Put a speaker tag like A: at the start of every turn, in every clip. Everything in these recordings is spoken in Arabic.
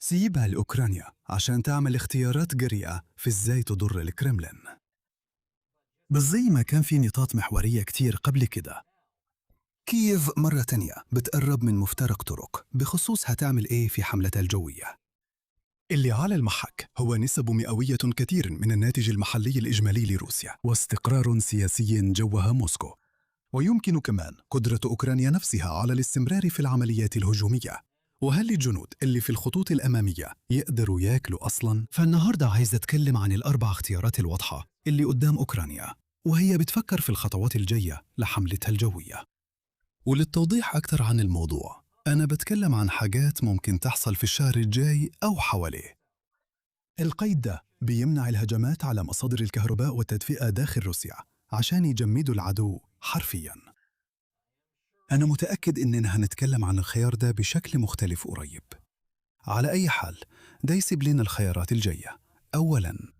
A: سيبها لأوكرانيا عشان تعمل اختيارات جريئة في إزاي تضر الكرملين. بس زي ما كان في نقاط محورية كتير قبل كده، كييف مرة تانية بتقرب من مفترق طرق بخصوص هتعمل إيه في حملتها الجوية. اللي على المحك هو نسب مئوية كثير من الناتج المحلي الإجمالي لروسيا واستقرار سياسي جوها موسكو، ويمكن كمان قدرة أوكرانيا نفسها على الاستمرار في العمليات الهجومية. وهل الجنود اللي في الخطوط الأمامية يقدروا ياكلوا أصلاً؟ فالنهاردة عايز أتكلم عن الأربع اختيارات الواضحة اللي قدام أوكرانيا وهي بتفكر في الخطوات الجاية لحملتها الجوية. وللتوضيح أكثر عن الموضوع، أنا بتكلم عن حاجات ممكن تحصل في الشهر الجاي أو حواليه. القيد ده بيمنع الهجمات على مصادر الكهرباء والتدفئة داخل روسيا عشان يجمدوا العدو حرفياً. أنا متأكد إننا هنتكلم عن الخيار ده بشكل مختلف قريب. على أي حال، ده يسيب لنا الخيارات الجاية. أولاً،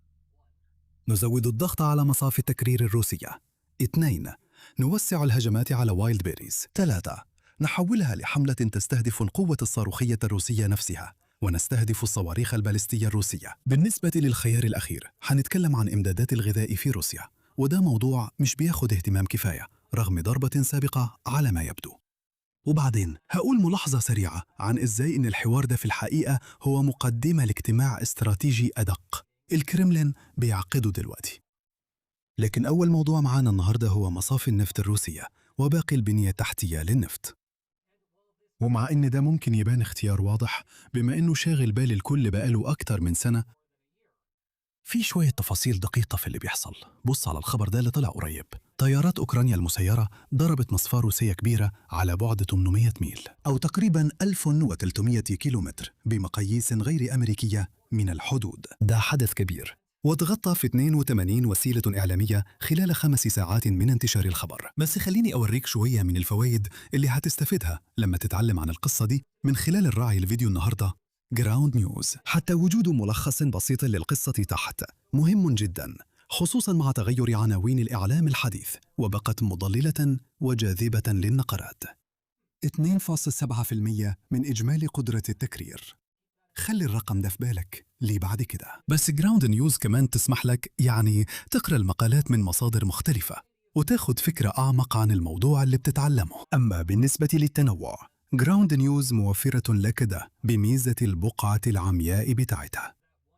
A: نزود الضغط على مصافي التكرير الروسية. 2. نوسع الهجمات على وايلد بيريز. 3. نحولها لحملة تستهدف القوة الصاروخية الروسية نفسها ونستهدف الصواريخ البالستية الروسية. بالنسبة للخيار الأخير، حنتكلم عن إمدادات الغذاء في روسيا، وده موضوع مش بياخد اهتمام كفاية رغم ضربة سابقة على ما يبدو. وبعدين هقول ملاحظة سريعة عن إزاي إن الحوار ده في الحقيقة هو مقدمة لاجتماع استراتيجي أدق الكرملين بيعقده دلوقتي. لكن أول موضوع معانا النهاردة هو مصافي النفط الروسية وباقي البنية التحتية للنفط. ومع إن ده ممكن يبان اختيار واضح بما إنه شاغل بال الكل بقاله أكتر من سنة، في شوية تفاصيل دقيقة في اللي بيحصل. بص على الخبر ده اللي طلع قريب. طيارات أوكرانيا المسيرة ضربت مصفاة روسية كبيرة على بعد 800 ميل أو تقريباً 1300 كيلومتر بمقاييس غير أمريكية من الحدود. ده حدث كبير وتغطى في 82 وسيلة إعلامية خلال 5 ساعات من انتشار الخبر. بس خليني أوريك شوية من الفوائد اللي هتستفيدها لما تتعلم عن القصة دي من خلال الراعي الفيديو النهاردة جراوند نيوز. حتى وجود ملخص بسيط للقصة تحت مهم جدا، خصوصا مع تغير عناوين الإعلام الحديث، وبقت مضللة وجاذبة للنقرات. 2.7% من إجمالي قدرة التكرير. خلي الرقم ده في بالك ليه بعد كده. بس جراوند نيوز كمان تسمح لك تقرأ المقالات من مصادر مختلفة وتاخد فكرة أعمق عن الموضوع اللي بتتعلمه. أما بالنسبة للتنوع، جراوند نيوز موفرة لك ده بميزة البقعة العمياء بتاعتها.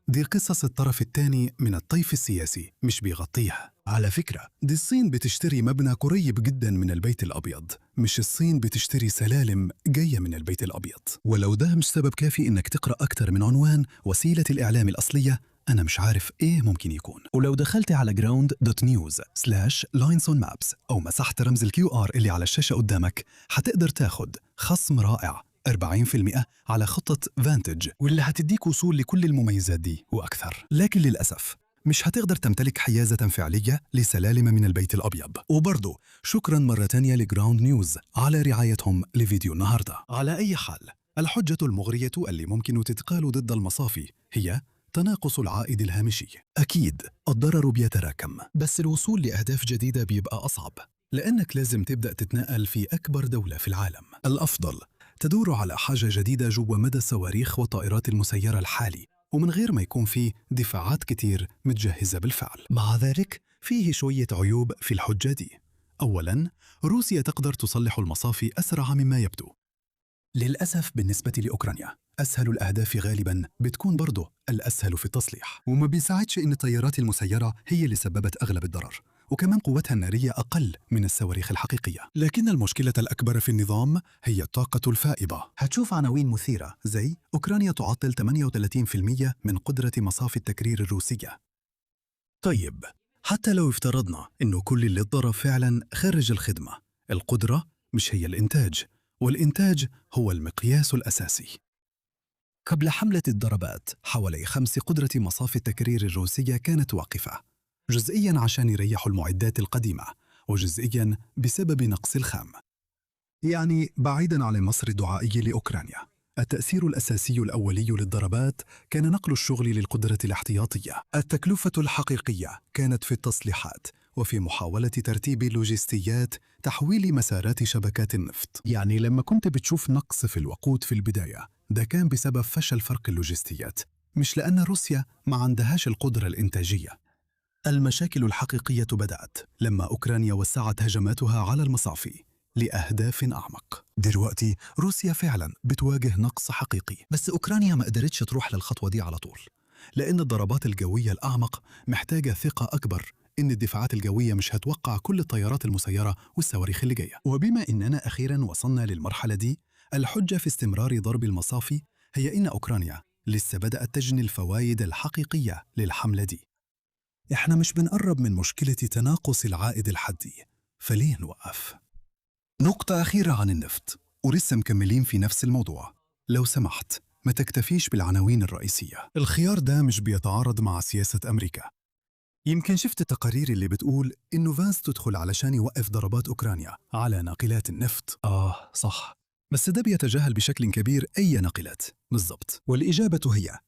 A: دي قصص الطرف الثاني من الطيف السياسي مش بيغطيها. على فكرة، دي الصين بتشتري مبنى قريب جدا من البيت الأبيض، مش الصين بتشتري سلالم جاية من البيت الأبيض. ولو ده مش سبب كافي إنك تقرأ أكتر من عنوان وسيلة الإعلام الأصلية، أنا مش عارف إيه ممكن يكون. ولو دخلت على ground.news/linesonmaps أو مسحت رمز الQR اللي على الشاشة قدامك، هتقدر تاخد خصم رائع 40% على خطة فانتج، واللي هتديك وصول لكل المميزات دي وأكثر. لكن للأسف مش هتقدر تمتلك حيازة فعلية لسلالم من البيت الأبيض. وبرضه شكرا مرة تانية لجراوند نيوز على رعايتهم لفيديو النهاردة. على أي حال، الحجة المغرية اللي ممكن تتقال ضد المصافي هي تناقص العائد الهامشي. أكيد الضرر بيتراكم، بس الوصول لأهداف جديدة بيبقى أصعب، لأنك لازم تبدأ تتنقل في أكبر دولة في العالم. الأفضل تدور على حاجة جديدة جوا مدى الصواريخ والطائرات المسيرة الحالي، ومن غير ما يكون فيه دفاعات كتير متجهزة بالفعل. مع ذلك فيه شوية عيوب في الحجة دي. أولاً، روسيا تقدر تصلح المصافي أسرع مما يبدو. للأسف بالنسبة لأوكرانيا، أسهل الأهداف غالباً بتكون برضه الأسهل في التصليح، وما بيساعدش إن الطيارات المسيرة هي اللي سببت أغلب الضرر، وكمان قوتها النارية أقل من الصواريخ الحقيقية. لكن المشكلة الأكبر في النظام هي الطاقة الفائضة. هتشوف عناوين مثيرة زي أوكرانيا تعطل 38% من قدرة مصافي التكرير الروسية. طيب، حتى لو افترضنا إنه كل اللي اتضرب فعلاً خارج الخدمة، القدرة مش هي الإنتاج، والإنتاج هو المقياس الأساسي. قبل حملة الضربات، حوالي 5 قدرة مصافي التكرير الروسية كانت واقفة، جزئياً عشان يريحوا المعدات القديمة، وجزئياً بسبب نقص الخام. بعيداً عن المصر الدعائي لأوكرانيا، التأثير الأساسي الأولي للضربات كان نقل الشغل للقدرة الاحتياطية. التكلفة الحقيقية كانت في التصليحات وفي محاولة ترتيب لوجستيات تحويل مسارات شبكات النفط. يعني لما كنت بتشوف نقص في الوقود في البداية، ده كان بسبب فشل فرق اللوجستيات، مش لأن روسيا ما عندهاش القدرة الإنتاجية. المشاكل الحقيقية بدأت لما أوكرانيا وسعت هجماتها على المصافي لأهداف أعمق. دلوقتي روسيا فعلا بتواجه نقص حقيقي، بس أوكرانيا ما قدرتش تروح للخطوة دي على طول، لأن الضربات الجوية الأعمق محتاجة ثقة أكبر إن الدفاعات الجوية مش هتوقع كل الطيارات المسيرة والصواريخ اللي جاية. وبما إننا أخيرا وصلنا للمرحلة دي، الحجة في استمرار ضرب المصافي هي إن أوكرانيا لسه بدأت تجني الفوائد الحقيقية للحملة دي. إحنا مش بنقرب من مشكلة تناقص العائد الحدي، فليه نوقف؟ نقطة أخيرة عن النفط، ولسه مكملين في نفس الموضوع. لو سمحت ما تكتفيش بالعناوين الرئيسية. الخيار ده مش بيتعارض مع سياسة أمريكا. يمكن شفت التقارير اللي بتقول إنه فانس تدخل علشان يوقف ضربات أوكرانيا على ناقلات النفط. صح، بس ده بيتجاهل بشكل كبير أي ناقلات بالضبط. والإجابة هي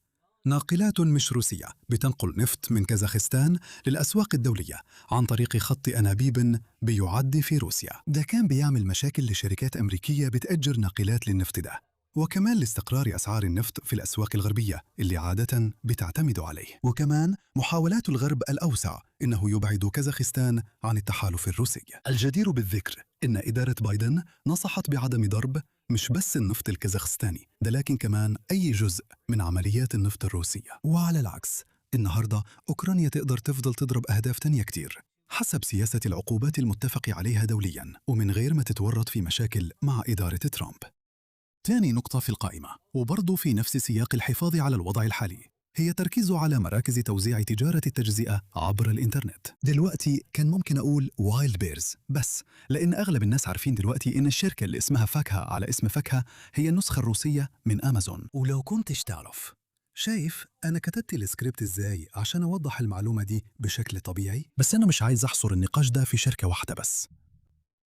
A: ناقلات مش روسية بتنقل نفط من كازاخستان للأسواق الدولية عن طريق خط أنابيب بيعد في روسيا. ده كان بيعمل مشاكل لشركات أمريكية بتأجر ناقلات للنفط ده، وكمان لاستقرار أسعار النفط في الأسواق الغربية اللي عادة بتعتمد عليه. وكمان محاولات الغرب الأوسع إنه يبعد كازاخستان عن التحالف الروسي. الجدير بالذكر إن إدارة بايدن نصحت بعدم ضرب مش بس النفط الكازاخستاني ده، لكن كمان أي جزء من عمليات النفط الروسية. وعلى العكس، النهاردة أوكرانيا تقدر تفضل تضرب أهداف تانية كتير حسب سياسة العقوبات المتفق عليها دولياً، ومن غير ما تتورط في مشاكل مع إدارة ترامب. تاني نقطة في القائمة، وبرضه في نفس سياق الحفاظ على الوضع الحالي، هي تركيزه على مراكز توزيع تجارة التجزئة عبر الإنترنت. دلوقتي كان ممكن أقول وايلد بيرز بس، لأن أغلب الناس عارفين دلوقتي إن الشركة اللي اسمها فاكهة على اسم فاكهة هي النسخة الروسية من أمازون. ولو كنتش تعرف، شايف أنا كتبت السكريبت إزاي عشان أوضح المعلومة دي بشكل طبيعي؟ بس أنا مش عايز أحصر النقاش ده في شركة واحدة بس.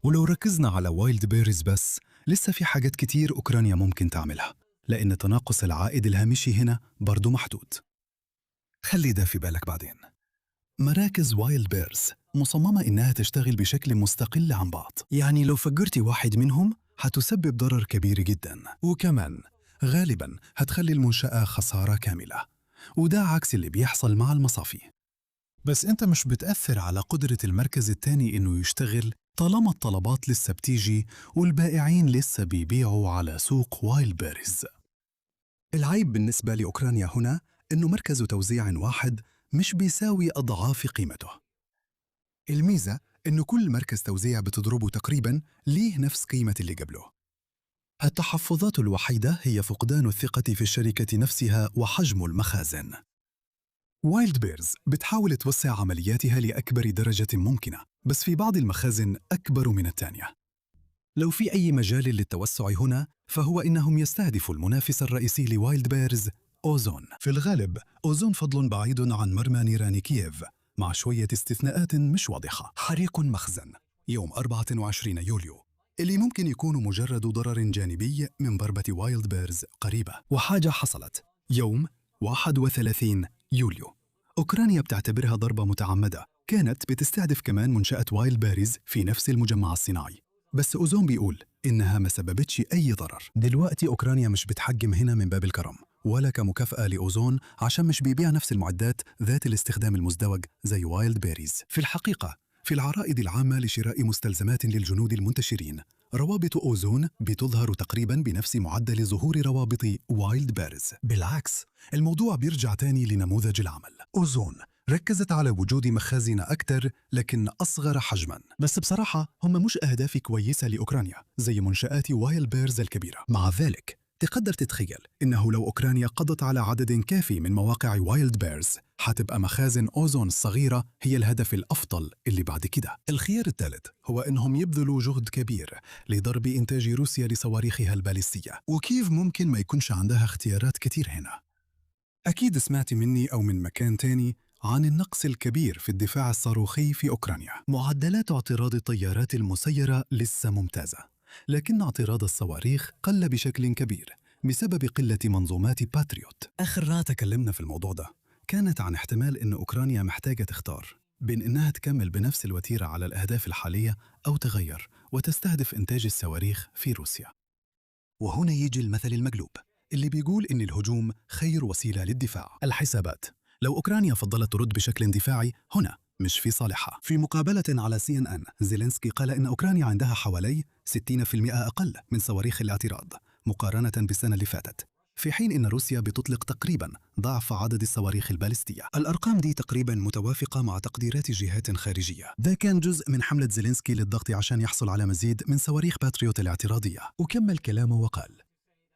A: ولو ركزنا على وايلد بيرز بس، لسه في حاجات كتير أوكرانيا ممكن تعملها، لأن تناقص العائد الهامشي هنا برضو محدود. خلي ده في بالك بعدين. مراكز وايلد بيرز مصممة إنها تشتغل بشكل مستقل عن بعض، يعني لو فجرتي واحد منهم هتسبب ضرر كبير جدا، وكمان غالبا هتخلي المنشأة خسارة كاملة، وده عكس اللي بيحصل مع المصافي. بس أنت مش بتأثر على قدرة المركز التاني إنه يشتغل طالما الطلبات لسه بتيجي والبائعين لسه بيبيعوا على سوق وايلد بيرز. العيب بالنسبة لأوكرانيا هنا إنه مركز توزيع واحد مش بيساوي أضعاف قيمته. الميزة إنه كل مركز توزيع بتضربه تقريباً ليه نفس قيمة اللي قبله. التحفظات الوحيدة هي فقدان الثقة في الشركة نفسها وحجم المخازن. وايلد بيرز بتحاول توسع عملياتها لأكبر درجة ممكنة، بس في بعض المخازن أكبر من الثانية. لو في أي مجال للتوسع هنا، فهو إنهم يستهدفوا المنافس الرئيسي لوايلد بيرز، أوزون. في الغالب أوزون فضل بعيد عن مرمى نيران كييف، مع شوية استثناءات مش واضحة. حريق مخزن يوم 24 يوليو اللي ممكن يكون مجرد ضرر جانبي من ضربة وايلد بيرز قريبة. وحاجة حصلت يوم 31 يوليو أوكرانيا بتعتبرها ضربة متعمدة، كانت بتستهدف كمان منشأة وايلد بيرز في نفس المجمع الصناعي، بس أوزون بيقول إنها ما سببتش أي ضرر. دلوقتي أوكرانيا مش بتحجم هنا من باب الكرم ولا كمكافأة لأوزون عشان مش بيبيع نفس المعدات ذات الاستخدام المزدوج زي وايلد بيرز. في الحقيقة، في العرائض العامة لشراء مستلزمات للجنود المنتشرين، روابط أوزون بتظهر تقريباً بنفس معدل ظهور روابط وايلد بيرز. بالعكس، الموضوع بيرجع تاني لنموذج العمل. أوزون ركزت على وجود مخازن أكثر لكن أصغر حجماً، بس بصراحة هم مش أهداف كويسة لأوكرانيا زي منشآت وايلد بيرز الكبيرة. مع ذلك تقدر تتخيل إنه لو أوكرانيا قضت على عدد كافي من مواقع وايلد بيرز، حتبقى مخازن أوزون الصغيرة هي الهدف الأفضل اللي بعد كده. الخيار الثالث هو إنهم يبذلوا جهد كبير لضرب إنتاج روسيا لصواريخها الباليستية، وكيف ممكن ما يكونش عندها اختيارات كتير هنا. أكيد سمعت مني أو من مكان تاني عن النقص الكبير في الدفاع الصاروخي في أوكرانيا. معدلات اعتراض الطيارات المسيرة لسه ممتازة، لكن اعتراض الصواريخ قل بشكل كبير بسبب قلة منظومات باتريوت. آخر مرة تكلمنا في الموضوع ده كانت عن احتمال إن أوكرانيا محتاجة تختار بين إنها تكمل بنفس الوتيرة على الأهداف الحالية أو تغير وتستهدف إنتاج الصواريخ في روسيا. وهنا يجي المثل المقلوب اللي بيقول إن الهجوم خير وسيلة للدفاع. الحسابات: لو أوكرانيا فضلت ترد بشكل دفاعي هنا مش في صالحها. في مقابلة على CNN زيلينسكي قال إن أوكرانيا عندها حوالي 60% أقل من صواريخ الاعتراض مقارنة بالسنة اللي فاتت، في حين إن روسيا بتطلق تقريباً ضعف عدد الصواريخ البالستية. الأرقام دي تقريباً متوافقة مع تقديرات جهات خارجية. ده كان جزء من حملة زيلينسكي للضغط عشان يحصل على مزيد من صواريخ باتريوت الاعتراضية. وكمل كلامه وقال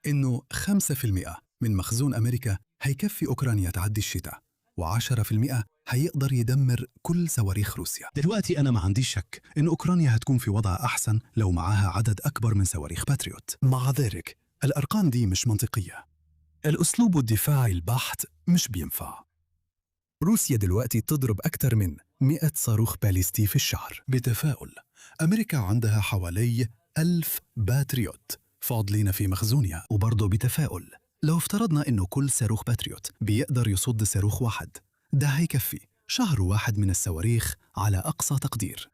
A: إنه 5% من مخزون أمريكا هيكفي أوكرانيا تعدي الشتاء، و10% هيقدر يدمر كل صواريخ روسيا. دلوقتي أنا ما عنديش شك إن أوكرانيا هتكون في وضع أحسن لو معاها عدد أكبر من صواريخ باتريوت. مع ذلك الأرقام دي مش منطقية. الأسلوب الدفاعي البحت مش بينفع. روسيا دلوقتي تضرب أكثر من 100 صاروخ باليستي في الشهر. بتفاؤل أمريكا عندها حوالي 1000 باتريوت فاضلين في مخزونها. وبرضه بتفاؤل لو افترضنا إنه كل صاروخ باتريوت بيقدر يصد صاروخ واحد، ده هيكفي شهر واحد من الصواريخ على أقصى تقدير.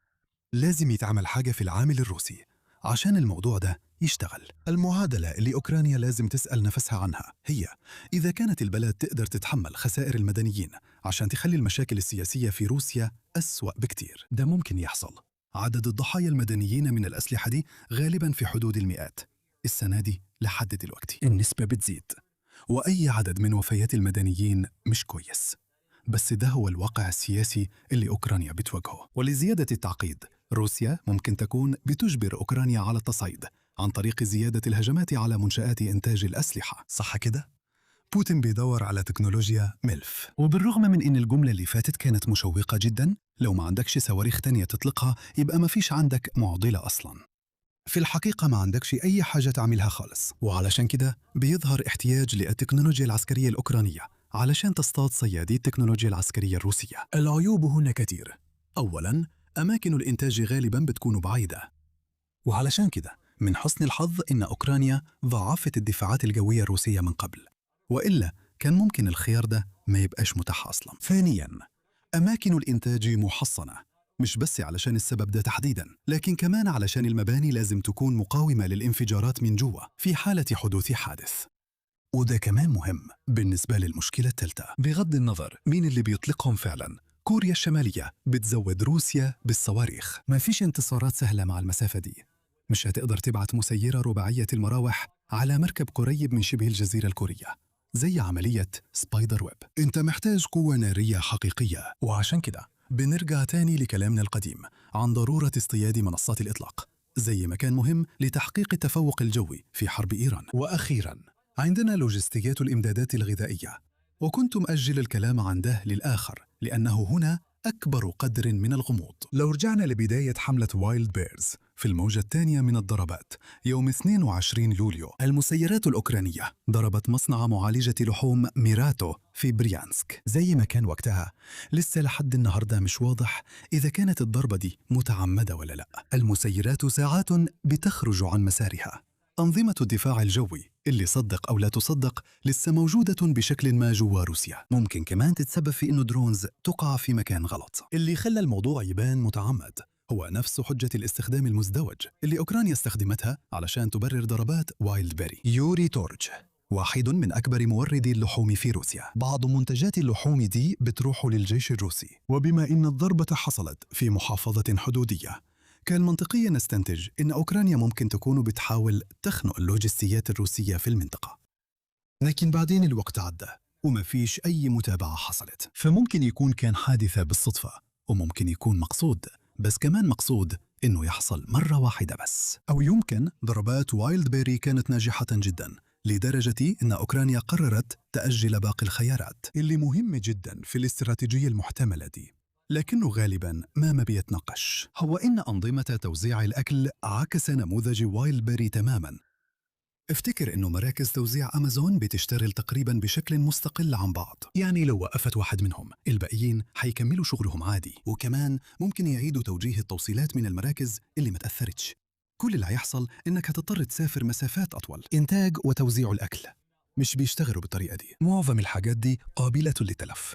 A: لازم يتعمل حاجة في العامل الروسي عشان الموضوع ده يشتغل. المعادلة اللي أوكرانيا لازم تسأل نفسها عنها هي إذا كانت البلد تقدر تتحمل خسائر المدنيين عشان تخلي المشاكل السياسية في روسيا أسوأ بكتير. ده ممكن يحصل. عدد الضحايا المدنيين من الأسلحة دي غالباً في حدود المئات. السنة دي لحد دلوقتي النسبة بتزيد، وأي عدد من وفيات المدنيين مش كويس، بس ده هو الواقع السياسي اللي أوكرانيا بتواجهه. ولزيادة التعقيد، روسيا ممكن تكون بتجبر أوكرانيا على التصعيد عن طريق زيادة الهجمات على منشآت إنتاج الأسلحة. صح كده؟ بوتين بيدور على تكنولوجيا ملف. وبالرغم من إن الجملة اللي فاتت كانت مشوقة جدا، لو ما عندكش صواريخ تانية تطلقها يبقى ما فيش عندك معضلة أصلا. في الحقيقة ما عندكش أي حاجة تعملها خالص، وعلشان كده بيظهر احتياج للتكنولوجيا العسكرية الأوكرانية علشان تصطاد صيادي التكنولوجيا العسكرية الروسية. العيوب هنا كتير. أولاً، أماكن الإنتاج غالباً بتكون بعيدة، وعلشان كده من حسن الحظ إن أوكرانيا ضاعفت الدفاعات الجوية الروسية من قبل، وإلا كان ممكن الخيار ده ما يبقاش متاح أصلاً. ثانياً، أماكن الإنتاج محصنة، مش بس علشان السبب ده تحديداً، لكن كمان علشان المباني لازم تكون مقاومة للانفجارات من جوا في حالة حدوث حادث. وده كمان مهم بالنسبة للمشكلة الثالثة. بغض النظر مين اللي بيطلقهم فعلاً، كوريا الشمالية بتزود روسيا بالصواريخ. ما فيش انتصارات سهلة مع المسافة دي. مش هتقدر تبعت مسيرة رباعية المراوح على مركب قريب من شبه الجزيرة الكورية زي عملية سبايدر ويب. انت محتاج قوة نارية حقيقية، وعشان كده بنرجع تاني لكلامنا القديم عن ضرورة اصطياد منصات الإطلاق زي ما كان مهم لتحقيق التفوق الجوي في حرب إيران. وأخيراً، عندنا لوجستيات الإمدادات الغذائية، وكنت مأجل الكلام عن ده للآخر لأنه هنا أكبر قدر من الغموض. لو رجعنا لبداية حملة وايلد بيرز في الموجة الثانية من الضربات يوم 22 لوليو، المسيرات الأوكرانية ضربت مصنع معالجة لحوم ميراتو في بريانسك. زي ما كان وقتها، لسه لحد النهاردة مش واضح إذا كانت الضربة دي متعمدة ولا لا. المسيرات ساعات بتخرج عن مسارها. أنظمة الدفاع الجوي اللي صدق أو لا تصدق لسه موجودة بشكل ما جوا روسيا. ممكن كمان تتسبب في إنه درونز تقع في مكان غلط. اللي خلى الموضوع يبان متعمد هو نفس حجة الاستخدام المزدوج اللي أوكرانيا استخدمتها علشان تبرر ضربات وايلد بيري. يوري تورج واحد من أكبر موردي اللحوم في روسيا. بعض منتجات اللحوم دي بتروح للجيش الروسي، وبما إن الضربة حصلت في محافظة حدودية، كان منطقيا نستنتج إن أوكرانيا ممكن تكون بتحاول تخنق اللوجستيات الروسية في المنطقة. لكن بعدين الوقت عدى وما فيش أي متابعة حصلت. فممكن يكون كان حادثة بالصدفة، وممكن يكون مقصود، بس كمان مقصود إنه يحصل مرة واحدة بس. أو يمكن ضربات وايلد بيري كانت ناجحة جدا لدرجة إن أوكرانيا قررت تأجل باقي الخيارات اللي مهمة جدا في الاستراتيجية المحتملة دي، لكنه غالباً ما بيتناقش. هو إن أنظمة توزيع الأكل عكس نموذج وايلد بيري تماماً. افتكر إنه مراكز توزيع أمازون بتشتغل تقريباً بشكل مستقل عن بعض، يعني لو وقفت واحد منهم الباقيين حيكملوا شغلهم عادي، وكمان ممكن يعيدوا توجيه التوصيلات من المراكز اللي ما تأثرتش. كل اللي هيحصل إنك هتضطر تسافر مسافات أطول. إنتاج وتوزيع الأكل مش بيشتغلوا بالطريقة دي. معظم الحاجات دي قابلة للتلف.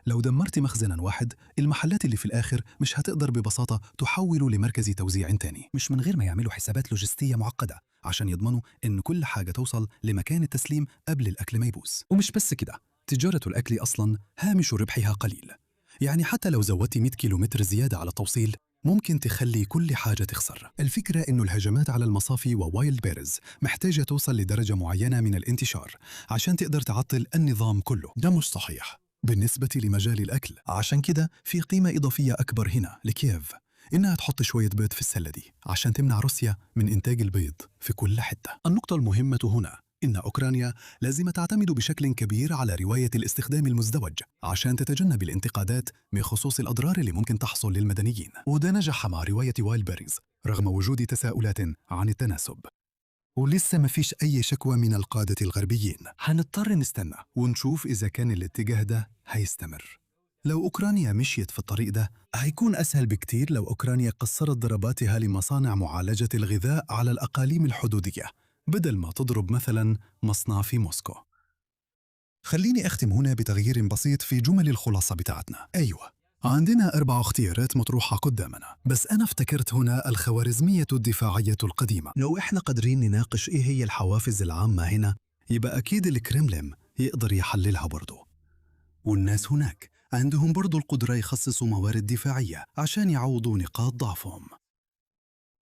A: لو دمرت مخزناً واحد، المحلات اللي في الآخر مش هتقدر ببساطة تحوله لمركز توزيع تاني، مش من غير ما يعملوا حسابات لوجستية معقدة عشان يضمنوا إن كل حاجة توصل لمكان التسليم قبل الأكل ما يبوظ. ومش بس كده، تجارة الأكل أصلاً هامش ربحها قليل، يعني حتى لو زودتي 100 كيلومتر زيادة على التوصيل ممكن تخلي كل حاجة تخسر. الفكرة إنه الهجمات على المصافي ووايلد بيرز محتاجة توصل لدرجة معينة من الانتشار عشان تقدر تعطل النظام كله. ده مش صحيح بالنسبة لمجال الأكل، عشان كده في قيمة إضافية أكبر هنا لكييف، إنها تحط شوية بيض في السلة دي عشان تمنع روسيا من إنتاج البيض في كل حتة. النقطة المهمة هنا إن أوكرانيا لازم تعتمد بشكل كبير على رواية الاستخدام المزدوج عشان تتجنب الانتقادات بخصوص الأضرار اللي ممكن تحصل للمدنيين، وده نجح مع رواية وايلد بيرز رغم وجود تساؤلات عن التناسب. ولسه ما فيش أي شكوى من القادة الغربيين، هنضطر نستنى ونشوف إذا كان الاتجاه ده هيستمر. لو أوكرانيا مشيت في الطريق ده هيكون أسهل بكتير لو أوكرانيا قصرت ضرباتها لمصانع معالجة الغذاء على الأقاليم الحدودية بدل ما تضرب مثلا مصنع في موسكو. خليني أختم هنا بتغيير بسيط في جمل الخلاصة بتاعتنا. أيوة، عندنا 4 اختيارات مطروحة قدامنا، بس أنا افتكرت هنا الخوارزمية الدفاعية القديمة. لو إحنا قادرين نناقش إيه هي الحوافز العامة هنا، يبقى أكيد الكرملين يقدر يحللها برضو، والناس هناك عندهم برضو القدرة يخصصوا موارد دفاعية عشان يعوضوا نقاط ضعفهم.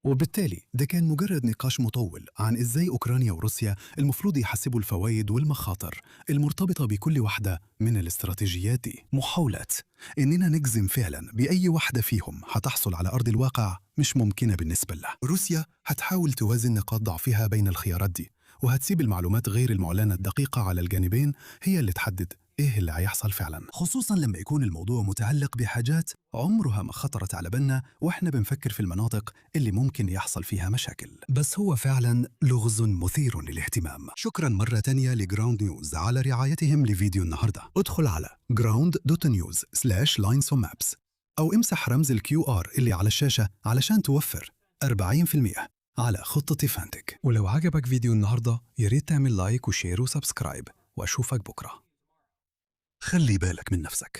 A: وبالتالي ده كان مجرد نقاش مطول عن إزاي أوكرانيا وروسيا المفروض يحسبوا الفوائد والمخاطر المرتبطة بكل واحدة من الاستراتيجيات دي. محاولة إننا نجزم فعلا بأي واحدة فيهم هتحصل على أرض الواقع مش ممكنة بالنسبة لها. روسيا هتحاول توازن نقاط ضعفها بين الخيارات دي، وهتسيب المعلومات غير المعلنة الدقيقة على الجانبين هي اللي تحدد إيه اللي هيحصل فعلا، خصوصاً لما يكون الموضوع متعلق بحاجات عمرها ما خطرت على بالنا وإحنا بنفكر في المناطق اللي ممكن يحصل فيها مشاكل. بس هو فعلاً لغز مثير للاهتمام. شكراً مرة تانية لجراوند نيوز على رعايتهم لفيديو النهاردة. ادخل على ground.news/linesonmaps أو امسح رمز الQR اللي على الشاشة علشان توفر 40% على خطة فانتك. ولو عجبك فيديو النهاردة ياريت تعمل لايك وشير وسبسكرايب، وأشوفك بكرة. خلي بالك من نفسك.